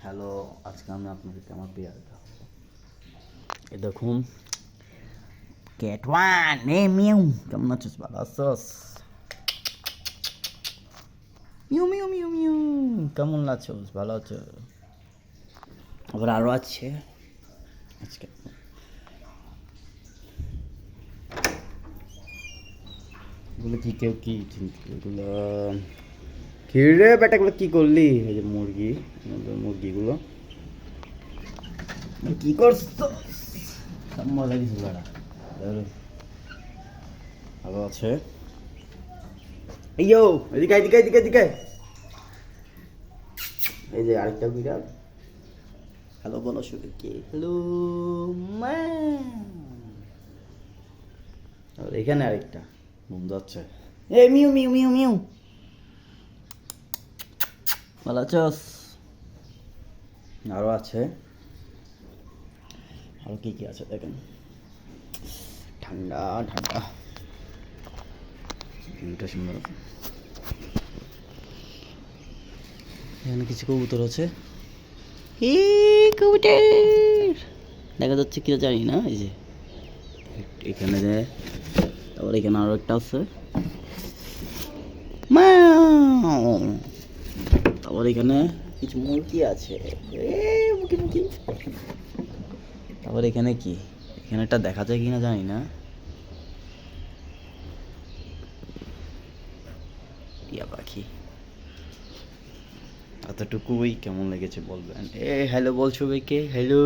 Hello, আজকে আমি আপনাদেরকে আমার পেয়ার দেখাবো। এ দেখুন, ক্যাট ওয়ান, এ মিউ, কেমন আছিস? ভালো আছিস? মিউ মিউ মিউ মিউ, কেমন আছিস? ভালো আছো? আবার আরও আছে আজকে। এগুলো কি কেউ কি এগুলো কি রে বেটা, এগুলো কি করলি? এই যে মুরগি, মুরগিগুলো কি করছো? মজা কিছু বেড়া ভালো আছে। ইয়ো, এদিকে এদিকে এদিকে এদিকে, এই যে আরেকটা বিড়াল। হ্যালো বলো সবাইকে, হ্যালো মা। আর এখানে আরেকটা বন্ধু আছে, এ মিউ মিউ মিউ মিউ। ভালো আছোস? আরও আছে, আরও কি কি আছে দেখেন। ঠান্ডা ঠান্ডা, ভিউটা সুন্দর। এখানে কিছু কবুতর আছে, কবুতর দেখা যাচ্ছে কি জানি না। এই যে এখানে যে, তারপর এখানে আরো একটা আছে, তারপর এখানে কিছু মুরগি আছে, তারপর এখানে কি, এখানে একটা দেখা যায় কিনা জানি না। টিয়া পাখি। এতটুকুই কেমন লেগেছে বলবেন। হ্যালো বল সবাইকে, হ্যালো।